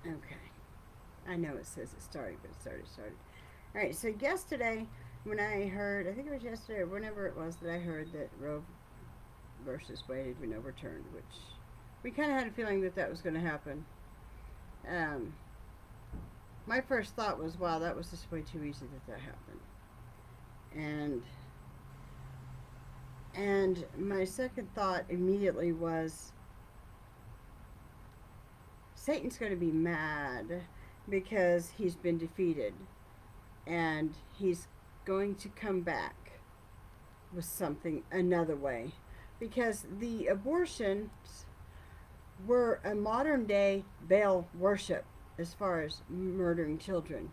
Okay. I know it says it started, but it's already started. All right. So yesterday, when I heard, I think it was yesterday or whenever it was that I heard that Roe versus Wade had been overturned, which we kind of had a feeling that that was going to happen. Um, my first thought was, wow, that was just way too easy that that happened. And my second thought immediately was, Satan's going to be mad because he's been defeated, and he's going to come back with something another way, because the abortions were a modern day Baal worship as far as murdering children.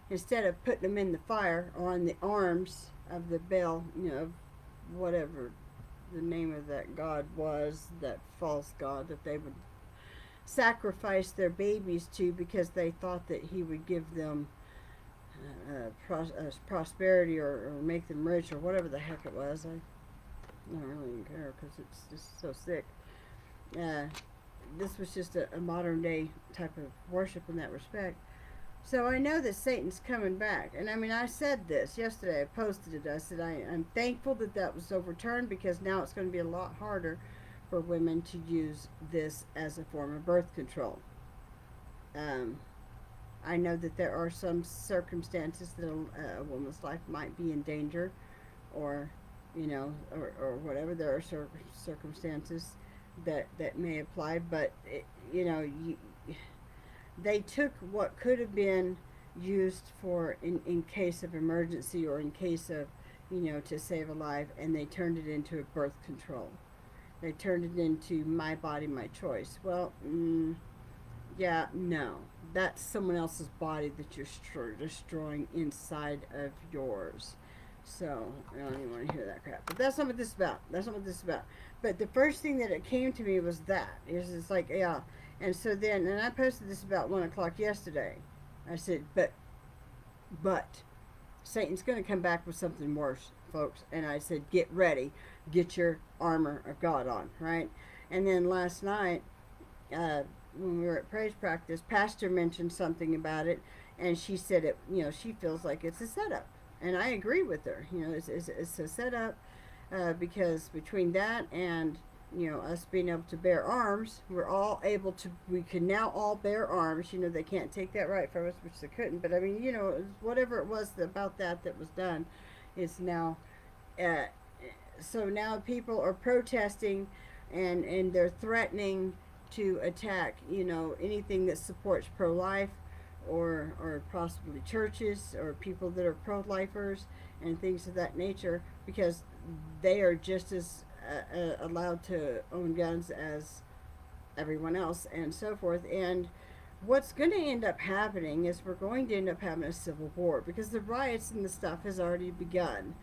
Instead of putting them in the fire or on the arms of the Baal, whatever the name of that god was, that false god that they would sacrifice their babies to because they thought that he would give them prosperity, or make them rich, or whatever the heck it was. I don't really even care because it's just so sick. Uh, this was just a modern day type of worship in that respect. So I know that Satan's coming back. And I mean, I said this yesterday. I posted it. I said, I'm thankful that that was overturned, because now it's going to be a lot harder for women to use this as a form of birth control. Um, I know that there are some circumstances that a woman's life might be in danger, or, or whatever. There are circumstances that may apply, but they took what could have been used for in case of emergency, or in case of, to save a life, and they turned it into a birth control. They turned it into my body, my choice. Well, yeah, no. That's someone else's body that you're destroying inside of yours. So, I don't even want to hear that crap. But that's not what this is about. That's not what this is about. But the first thing that it came to me was that. It's like, yeah. And so then, and I posted this about 1 o'clock yesterday. I said, but, Satan's going to come back with something worse, folks. And I said, get ready. Get your armor of God on, right? And then last night, uh, when we were at praise practice, Pastor mentioned something about it, and she said it. She feels like it's a setup, and I agree with her. It's a setup, because between that and us being able to bear arms, we're all able to. We can now all bear arms. They can't take that right from us, which they couldn't. But I mean, whatever it was about that was done, is now. Uh, so now people are protesting, and they're threatening to attack anything that supports pro-life, or possibly churches, or people that are pro-lifers, and things of that nature, because they are just as allowed to own guns as everyone else, and so forth. And what's going to end up happening is we're going to end up having a civil war, because the riots and the stuff has already begun,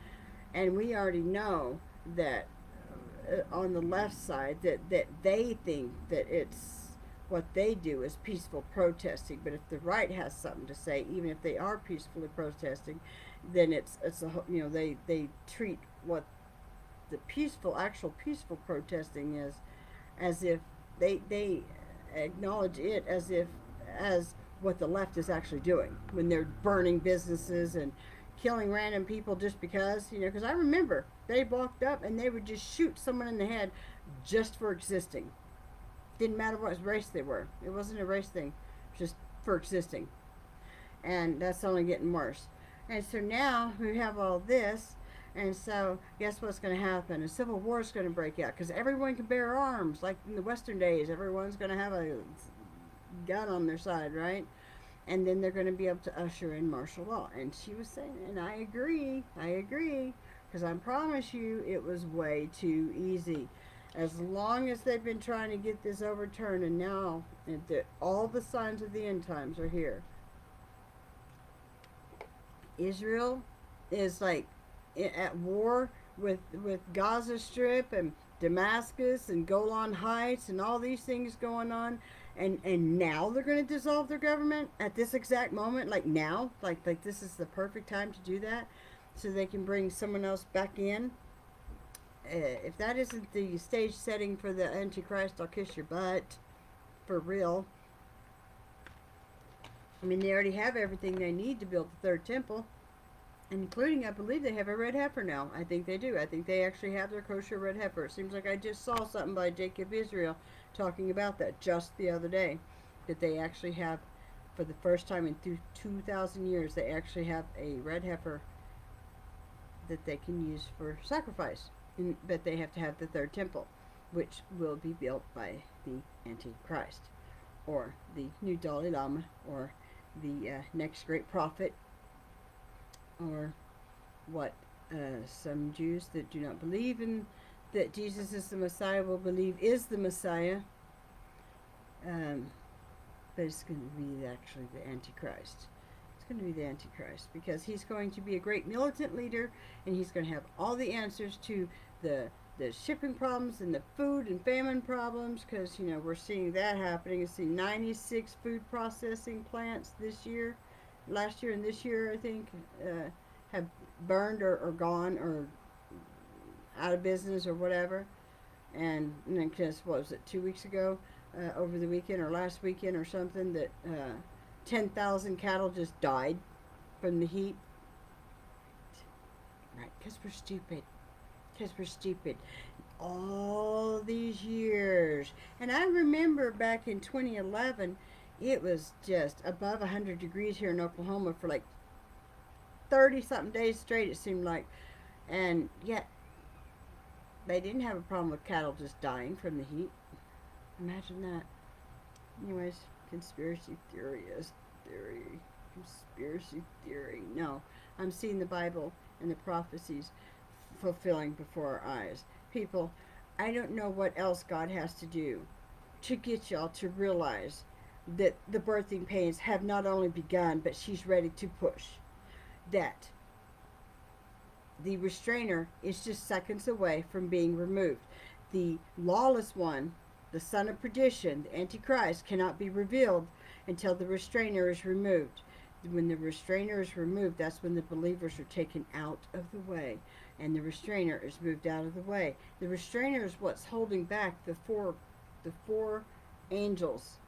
and we already know that on the left side, that they think that it's what they do is peaceful protesting. But if the right has something to say, even if they are peacefully protesting, then it's a they treat what the actual peaceful protesting is, as if they acknowledge it as what the left is actually doing when they're burning businesses and killing random people just because, because I remember they walked up and they would just shoot someone in the head just for existing. Didn't matter what race they were. It wasn't a race thing, just for existing. And that's only getting worse. And so now we have all this, and so guess what's going to happen? A civil war is going to break out, because everyone can bear arms. Like in the Western days, everyone's going to have a gun on their side, right? And then they're going to be able to usher in martial law. And she was saying, and I agree, because I promise you, it was way too easy. As long as they've been trying to get this overturned, and now all the signs of the end times are here. Israel is like at war with Gaza Strip and Damascus and Golan Heights and all these things going on, and now they're going to dissolve their government at this exact moment, like now, like this is the perfect time to do that, so they can bring someone else back in. If that isn't the stage setting for the Antichrist, I'll kiss your butt, for real. I mean, they already have everything they need to build the third temple, including, I believe, they have a red heifer now. I think they do. I think they actually have their kosher red heifer. It seems like I just saw something by Jacob Israel talking about that just the other day, that they actually have, for the first time in 2,000 years, they actually have a red heifer that they can use for sacrifice. But they have to have the third temple, which will be built by the Antichrist, or the new Dalai Lama, or the next great prophet, or what some Jews that do not believe in that Jesus is the Messiah will believe is the Messiah. Um, but it's going to be actually the Antichrist. It's going to be the Antichrist because he's going to be a great militant leader, and he's going to have all the answers to the the shipping problems and the food and famine problems, because we're seeing that happening. You see 96 food processing plants this year, last year and this year, I think, have burned or gone or out of business or whatever. And then, because what was it, 2 weeks ago, over the weekend or last weekend or something, that 10,000 cattle just died from the heat. Right, because we're stupid. Because we're stupid. All these years. And I remember back in 2011, it was just above 100 degrees here in Oklahoma for like 30 something days straight, it seemed like. And yet, they didn't have a problem with cattle just dying from the heat. Imagine that. Anyways, conspiracy theory is theory. Conspiracy theory. No, I'm seeing the Bible and the prophecies fulfilling before our eyes. People, I don't know what else God has to do to get y'all to realize that the birthing pains have not only begun, but she's ready to push. That the restrainer is just seconds away from being removed. The lawless one, the son of perdition, the Antichrist, cannot be revealed until the restrainer is removed. When the restrainer is removed, that's when the believers are taken out of the way, and the restrainer is moved out of the way. The restrainer is what's holding back the four angels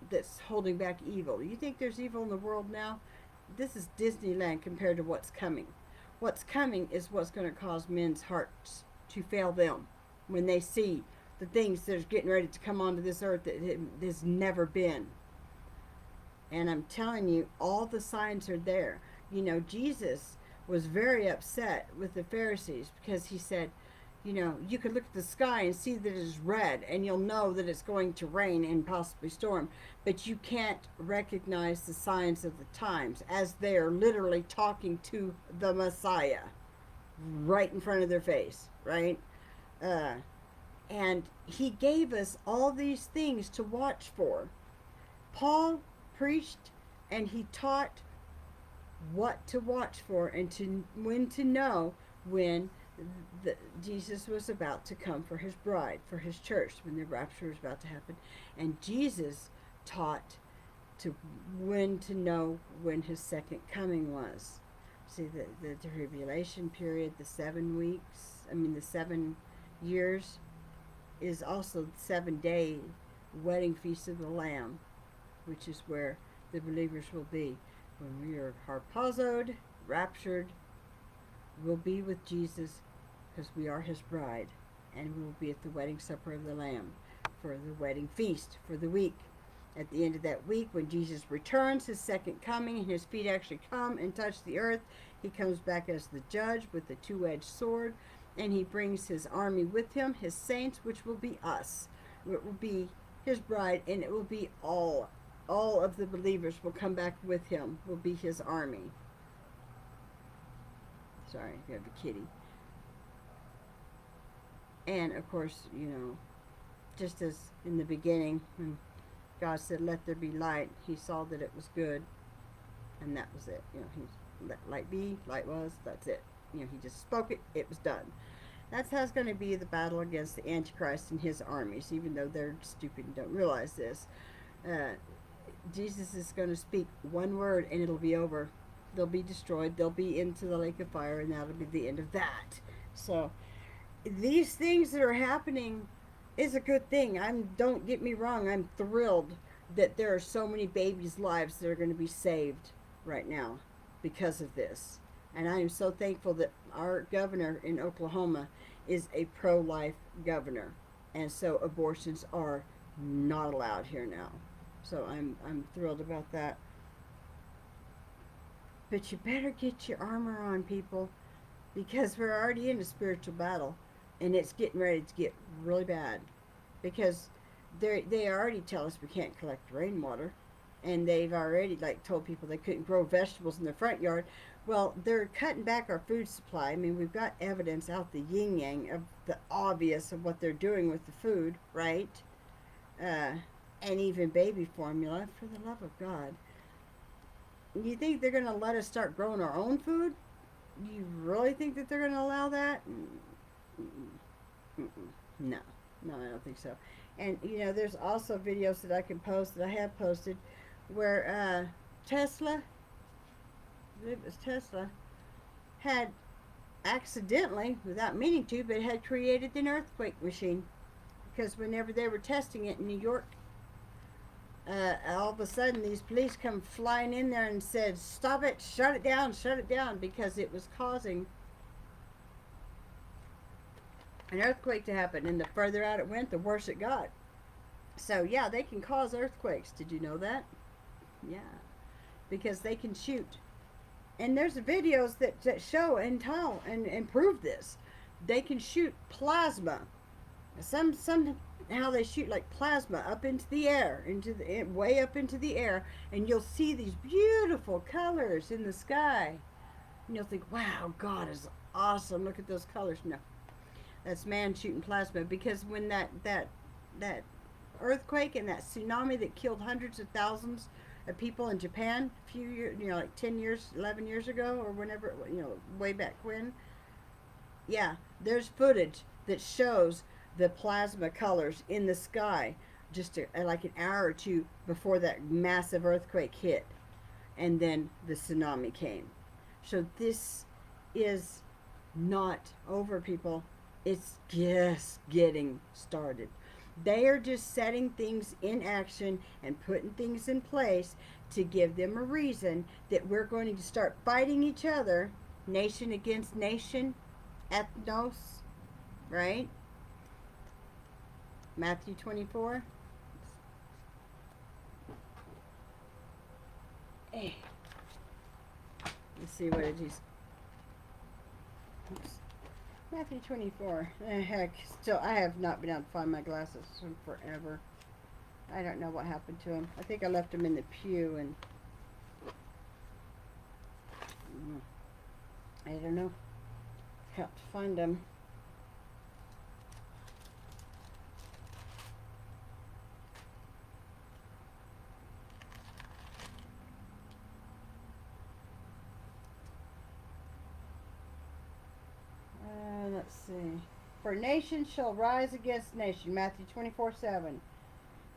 that's holding back evil. You think there's evil in the world now? This is Disneyland compared to what's coming. What's coming is what's going to cause men's hearts to fail them when they see the things that are getting ready to come onto this earth that has never been. And I'm telling you, all the signs are there. Jesus was very upset with the Pharisees because he said, you could look at the sky and see that it is red, and you'll know that it's going to rain and possibly storm, but you can't recognize the signs of the times, as they are literally talking to the Messiah right in front of their face, right? And he gave us all these things to watch for. Paul preached and he taught what to watch for and when to know when Jesus was about to come for his bride, for his church, when the rapture was about to happen. And Jesus taught when to know when his second coming was. See, the tribulation period, the 7 years, is also the 7-day wedding feast of the Lamb, which is where the believers will be. When we are harpazoed, raptured, we'll be with Jesus because we are his bride, and we will be at the wedding supper of the Lamb for the wedding feast for the week. At the end of that week, when Jesus returns, his second coming, and his feet actually come and touch the earth, he comes back as the judge with the two-edged sword, and he brings his army with him, his saints, which will be us. It will be his bride, and it will be all of the believers will come back with him, will be his army. Sorry, you have a kitty. And of course, just as in the beginning, when God said, "Let there be light," he saw that it was good, and that was it. He let light be, light was, that's it. He just spoke it, it was done. That's how it's going to be the battle against the Antichrist and his armies, even though they're stupid and don't realize this. Jesus is going to speak one word and it'll be over. They'll be destroyed. They'll be into the lake of fire, and that'll be the end of that. So these things that are happening is a good thing. Don't get me wrong, I'm thrilled that there are so many babies' lives that are going to be saved right now because of this. And I am so thankful that our governor in Oklahoma is a pro-life governor, and so abortions are not allowed here now. So I'm thrilled about that. But you better get your armor on, people, because we're already in a spiritual battle, and it's getting ready to get really bad. Because they already tell us we can't collect rainwater, and they've already like told people they couldn't grow vegetables in their front yard. Well, they're cutting back our food supply. I mean, we've got evidence out the yin yang of the obvious of what they're doing with the food, right? Uh, and even baby formula, for the love of God. You think they're going to let us start growing our own food? You really think that they're going to allow that? No, no, I don't think so. And there's also videos that I can post that I have posted where Tesla, I believe it was Tesla, had accidentally, without meaning to, but had created an earthquake machine, because whenever they were testing it in New York, all of a sudden these police come flying in there and said, "Stop it! Shut it down!" because it was causing an earthquake to happen. And the further out it went, the worse it got. So yeah, they can cause earthquakes. Did you know that? Yeah, because they can shoot. And there's videos that show and tell and prove this. They can shoot plasma. Somehow they shoot like plasma up into the air, way up into the air, and you'll see these beautiful colors in the sky. And you'll think, "Wow, God is awesome! Look at those colors." No, that's man shooting plasma. Because when that earthquake and that tsunami that killed hundreds of thousands of people in Japan a few years, like 10 years, 11 years ago, or whenever, way back when. Yeah, there's footage that shows the plasma colors in the sky just like an hour or two before that massive earthquake hit, and then the tsunami came. So this is not over, people. It's just getting started. They are just setting things in action and putting things in place to give them a reason that we're going to start fighting each other, nation against nation, ethnos, right? Matthew 24. Let's see what it is. Oops. Matthew 24. Heck, still, I have not been able to find my glasses in forever. I don't know what happened to them. I think I left them in the pew, and I don't know. Have to find them. Let's see. For nation shall rise against nation, Matthew 24:7.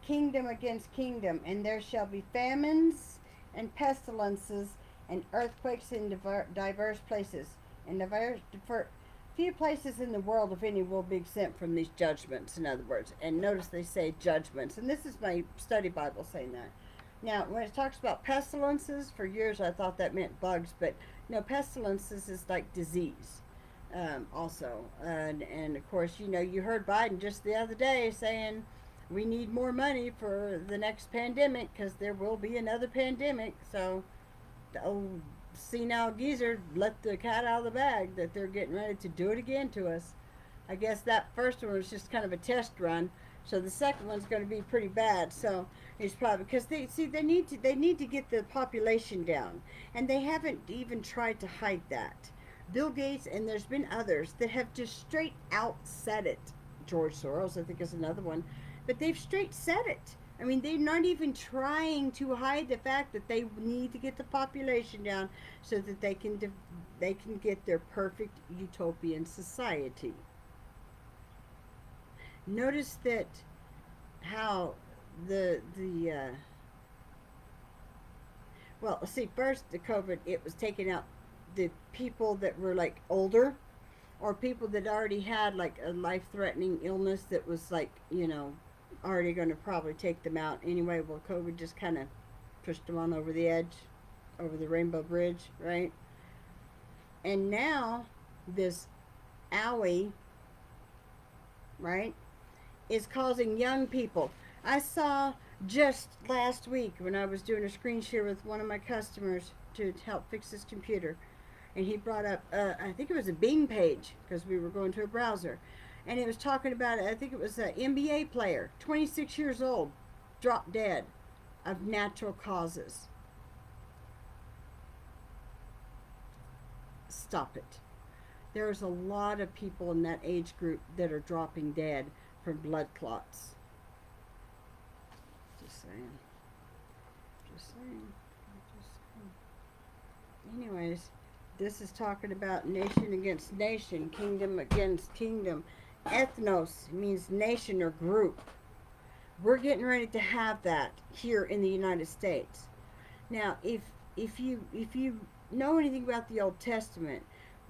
Kingdom against kingdom, and there shall be famines and pestilences and earthquakes in diverse places. And for few places in the world, if any, will be exempt from these judgments, in other words. And notice they say judgments. And this is my study Bible saying that. Now, when it talks about pestilences, for years I thought that meant bugs, but no, pestilences is like disease. Also, and of course, you heard Biden just the other day saying we need more money for the next pandemic because there will be another pandemic. So the old senile geezer let the cat out of the bag that they're getting ready to do it again to us. I guess that first one was just kind of a test run, so the second one's going to be pretty bad. So it's probably because they need to get the population down, and they haven't even tried to hide that. Bill Gates, and there's been others that have just straight out said it. George Soros, I think, is another one. But they've straight said it. I mean, they're not even trying to hide the fact that they need to get the population down so that they can get their perfect utopian society. Notice that how well, see, first the COVID, it was taking out the people that were like older, or people that already had like a life-threatening illness that was like already going to probably take them out anyway. Well, COVID just kind of pushed them on over the edge, over the Rainbow Bridge, right? And now this owie, right, is causing young people. I saw just last week when I was doing a screen share with one of my customers to help fix his computer, and he brought up, I think it was a Bing page because we were going to a browser, and it was talking about, I think it was an NBA player, 26 years old, dropped dead of natural causes. Stop it. There's a lot of people in that age group that are dropping dead from blood clots. Just saying. Just saying. Just saying. Anyways, this is talking about nation against nation, kingdom against kingdom. Ethnos means nation or group. We're getting ready to have that here in the United States. Now, if you know anything about the Old Testament,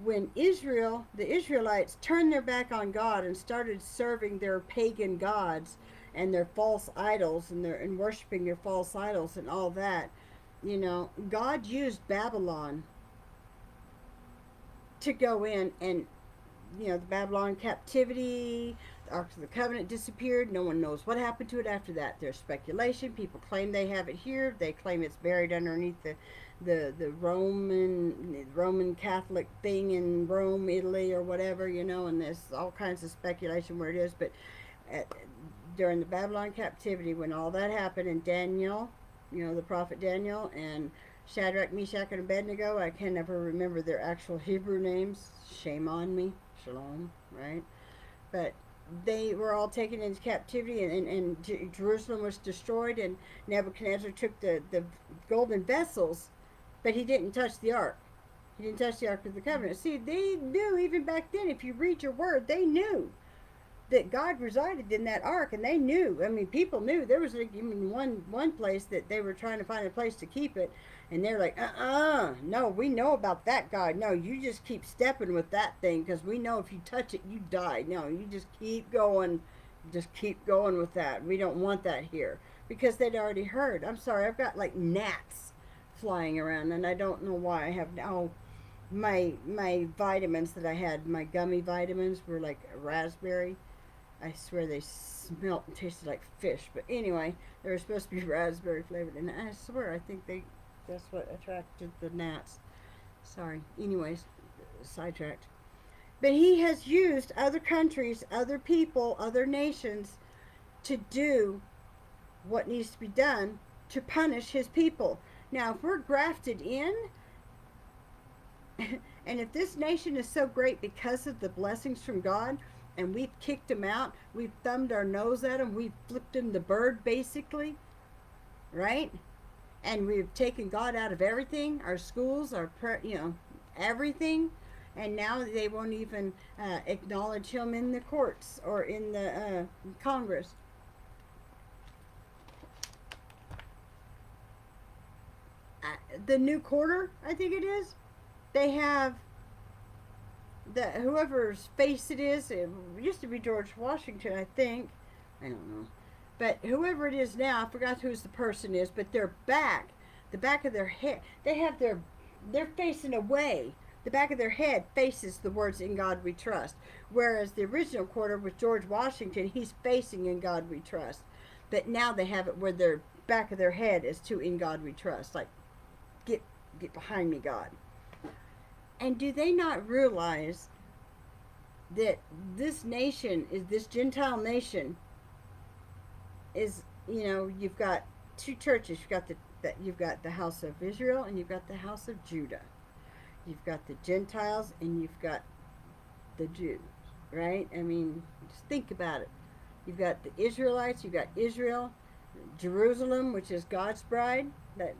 when Israel, the Israelites, turned their back on God and started serving their pagan gods and their false idols and worshiping their false idols and all that, you know, God used Babylon to go in and, you know, the Babylon captivity, the Ark of the Covenant disappeared. No one knows what happened to it after that. There's speculation. People claim they have it here. They claim it's buried underneath the Roman Catholic thing in Rome, Italy, or whatever, you know, and there's all kinds of speculation where it is. But during the Babylon captivity, when all that happened, and Daniel, you know, the prophet Daniel, and Shadrach, Meshach, and Abednego, I can never remember their actual Hebrew names. Shame on me. Shalom, right? But they were all taken into captivity, and Jerusalem was destroyed, and Nebuchadnezzar took the golden vessels, but he didn't touch the ark. He didn't touch the Ark of the Covenant. See, they knew even back then, if you read your word, they knew that God resided in that ark, and they knew. I mean, people knew. There was like even one place that they were trying to find a place to keep it, and they're like, no, we know about that God. No, you just keep stepping with that thing, because we know if you touch it, you die. No, you just keep going with that. We don't want that here, because they'd already heard. I'm sorry, I've got like gnats flying around, and I don't know why. I have now my vitamins that I had, my gummy vitamins, were like raspberry. I swear they smelled and tasted like fish. But anyway, they were supposed to be raspberry flavored. And I swear, I think that's what attracted the gnats. Sorry. Anyways, sidetracked. But he has used other countries, other people, other nations to do what needs to be done to punish his people. Now, if we're grafted in, and if this nation is so great because of the blessings from God, and we've kicked them out, we've thumbed our nose at them, we've flipped them the bird, basically, right? And we've taken God out of everything, our schools, our everything, and now they won't even acknowledge him in the courts or in the Congress. The new quarter, I think it is, they have whoever's face it is. It used to be George Washington, I think. I don't know. But whoever it is now, I forgot who's the person is, but their back, the back of their head, they're facing away. The back of their head faces the words "In God We Trust." Whereas the original quarter with George Washington, he's facing "In God We Trust." But now they have it where their back of their head is to "In God We Trust." Like, get behind me, God. And do they not realize that this nation is, this Gentile nation is, you know, you've got two churches. You've got the house of Israel and you've got the house of Judah. You've got the Gentiles and you've got the Jews, right? I mean, just think about it. You've got the Israelites, you've got Israel, Jerusalem, which is God's bride. That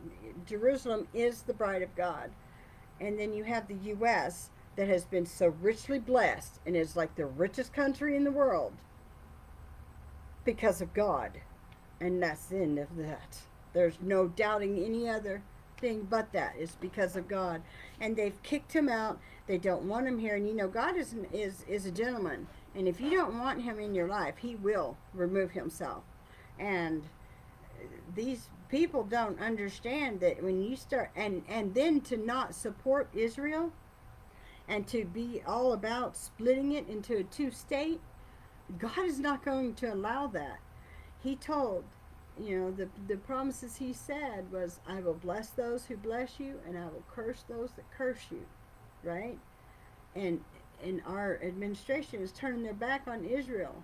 Jerusalem is the bride of God. And then you have the U.S. that has been so richly blessed and is like the richest country in the world because of God. And that's the end of that. There's no doubting any other thing but that. It's because of God. And they've kicked him out. They don't want him here. And you know, God is a gentleman. And if you don't want him in your life, he will remove himself. And these people don't understand that when you start, and then to not support Israel and to be all about splitting it into a two state, God is not going to allow that. He told, the promises he said was, I will bless those who bless you and I will curse those that curse you, right? And our administration is turning their back on Israel.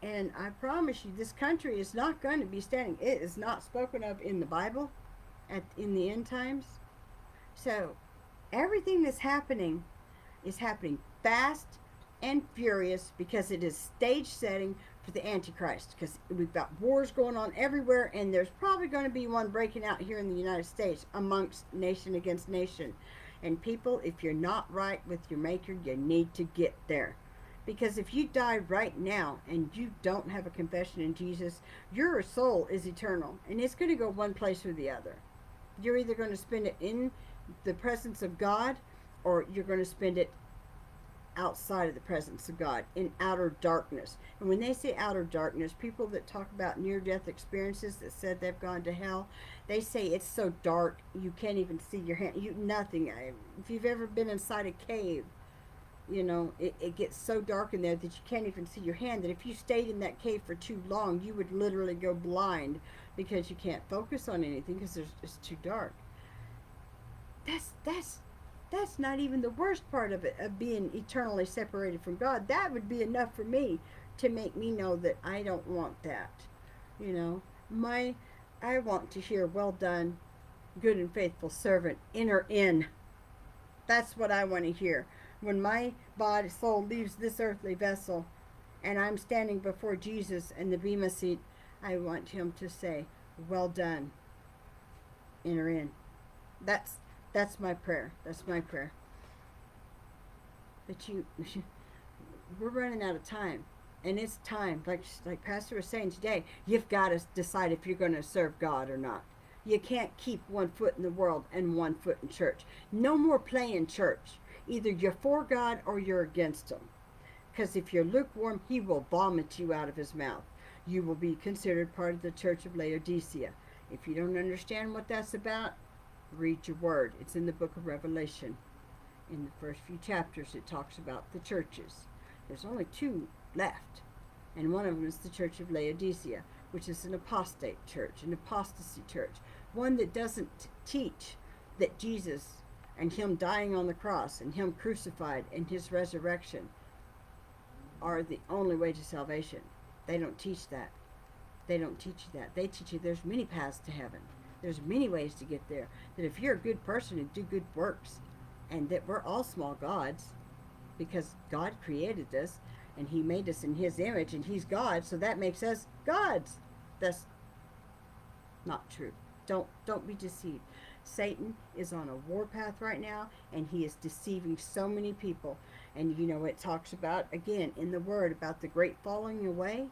And I promise you, this country is not going to be standing. It is not spoken of in the Bible in the end times. So everything that's happening is happening fast and furious because it is stage setting for the Antichrist. Because we've got wars going on everywhere, and there's probably going to be one breaking out here in the United States amongst nation against nation. And people, if you're not right with your Maker, you need to get there. Because if you die right now and you don't have a confession in Jesus, your soul is eternal, and it's going to go one place or the other. You're either going to spend it in the presence of God, or you're going to spend it outside of the presence of God, in outer darkness. And when they say outer darkness, people that talk about near-death experiences that said they've gone to hell, they say it's so dark you can't even see your hand. Nothing. If you've ever been inside a cave, it gets so dark in there that you can't even see your hand, that if you stayed in that cave for too long, you would literally go blind because you can't focus on anything because it's too dark. That's not even the worst part of it, of being eternally separated from God. That would be enough for me to make me know that I don't want that. I want to hear, well done, good and faithful servant, enter in. That's what I want to hear. When my body, soul leaves this earthly vessel and I'm standing before Jesus in the Bema seat, I want him to say, well done, enter in. That's my prayer. That's my prayer. But we're running out of time. And it's time, like Pastor was saying today, you've got to decide if you're going to serve God or not. You can't keep one foot in the world and one foot in church. No more playing church. Either you're for God or you're against him. Because if you're lukewarm, he will vomit you out of his mouth. You will be considered part of the church of Laodicea. If you don't understand what that's about, read your word. It's in the book of Revelation. In the first few chapters, it talks about the churches. There's only two left. And one of them is the church of Laodicea, which is an apostate church, an apostasy church. One that doesn't teach that Jesus and him dying on the cross and him crucified and his resurrection are the only way to salvation. They don't teach that. They don't teach you that. They teach you there's many paths to heaven. There's many ways to get there. That if you're a good person and do good works, and that we're all small gods, because God created us, and he made us in his image, and he's God, so that makes us gods. That's not true. Don't be deceived. Satan is on a warpath right now, and he is deceiving so many people. And it talks about, again, in the word, about the great falling away.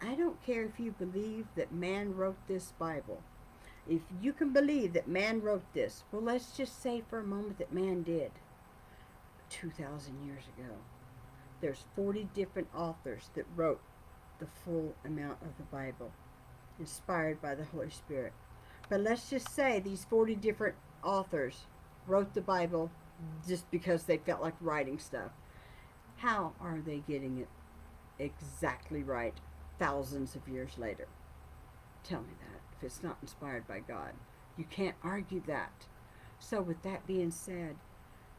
I don't care if you believe that man wrote this Bible. If you can believe that man wrote this, well, let's just say for a moment that man did. 2,000 years ago. There's 40 different authors that wrote the full amount of the Bible, inspired by the Holy Spirit. But let's just say these 40 different authors wrote the Bible just because they felt like writing stuff. How are they getting it exactly right thousands of years later? Tell me that, if it's not inspired by God. You can't argue that. So with that being said,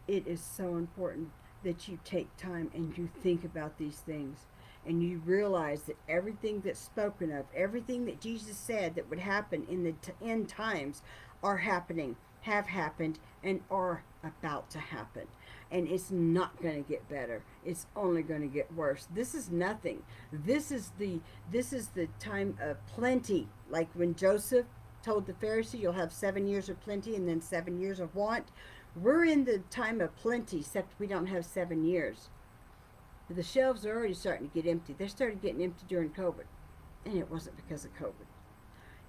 it is so important that you take time and you think about these things, and you realize that everything that's spoken of, everything that Jesus said that would happen in the end times are happening, have happened, and are about to happen. And it's not going to get better. It's only going to get worse. This is nothing. This is the time of plenty. Like when Joseph told the Pharisee, you'll have 7 years of plenty and then 7 years of want. We're in the time of plenty, except we don't have 7 years. The shelves are already starting to get empty. They started getting empty during COVID. And it wasn't because of COVID.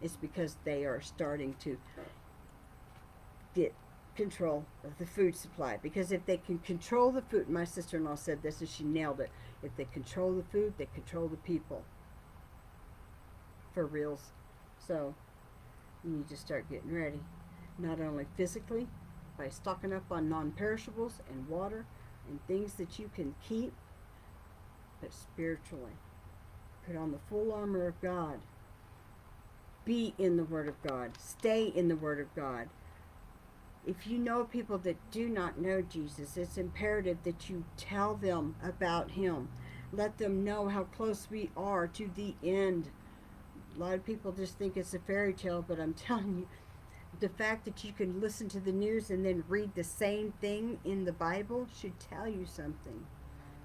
It's because they are starting to get control of the food supply. Because if they can control the food, my sister-in-law said this and she nailed it. If they control the food, they control the people. For reals. So you need to start getting ready. Not only physically, by stocking up on non-perishables and water and things that you can keep, but spiritually. Put on the full armor of God. Be in the Word of God. Stay in the Word of God. If you know people that do not know Jesus, it's imperative that you tell them about Him. Let them know how close we are to the end. A lot of people just think it's a fairy tale, but I'm telling you, the fact that you can listen to the news and then read the same thing in the Bible should tell you something.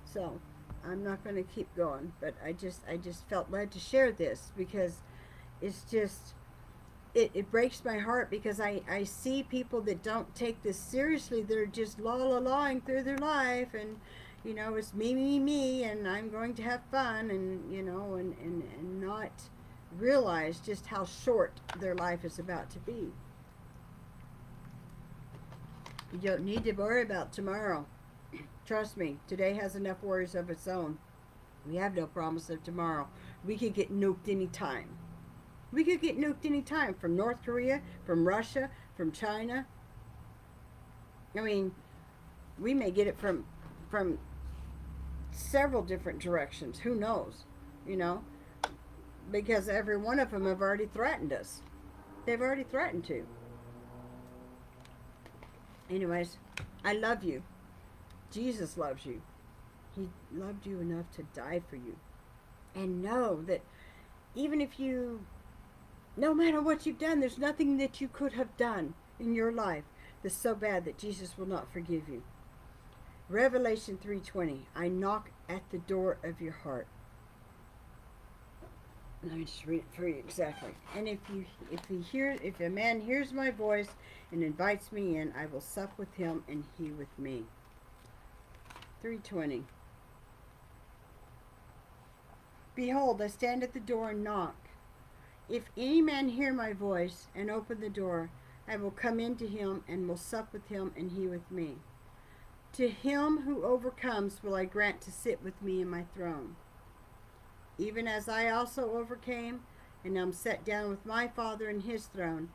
So, I'm not going to keep going, but I just felt led to share this because it's just, it breaks my heart because I see people that don't take this seriously. They're just la-la-laing through their life and, you know, it's me, and I'm going to have fun and, you know, and not realize just how short their life is about to be. You don't need to worry about tomorrow. Trust me, today has enough worries of its own. We have no promise of tomorrow. We could get nuked any time. We could get nuked any time from North Korea, from Russia, from China. I mean, we may get it from several different directions. Who knows? You know? Because every one of them have already threatened us. They've already threatened to. Anyways, I love you. Jesus loves you. He loved you enough to die for you. And know that even if you, no matter what you've done, there's nothing that you could have done in your life that's so bad that Jesus will not forgive you. Revelation 3:20, I knock at the door of your heart. Let me just read it for you exactly. And if a man hears my voice and invites me in, I will sup with him and he with me. 3:20. Behold, I stand at the door and knock. If any man hear my voice and open the door, I will come into him and will sup with him and he with me. To him who overcomes will I grant to sit with me in my throne, even as I also overcame and am set down with my Father in his throne.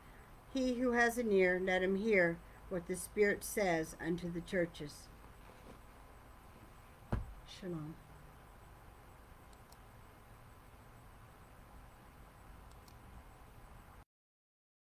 He who has an ear, let him hear what the Spirit says unto the churches. Shalom.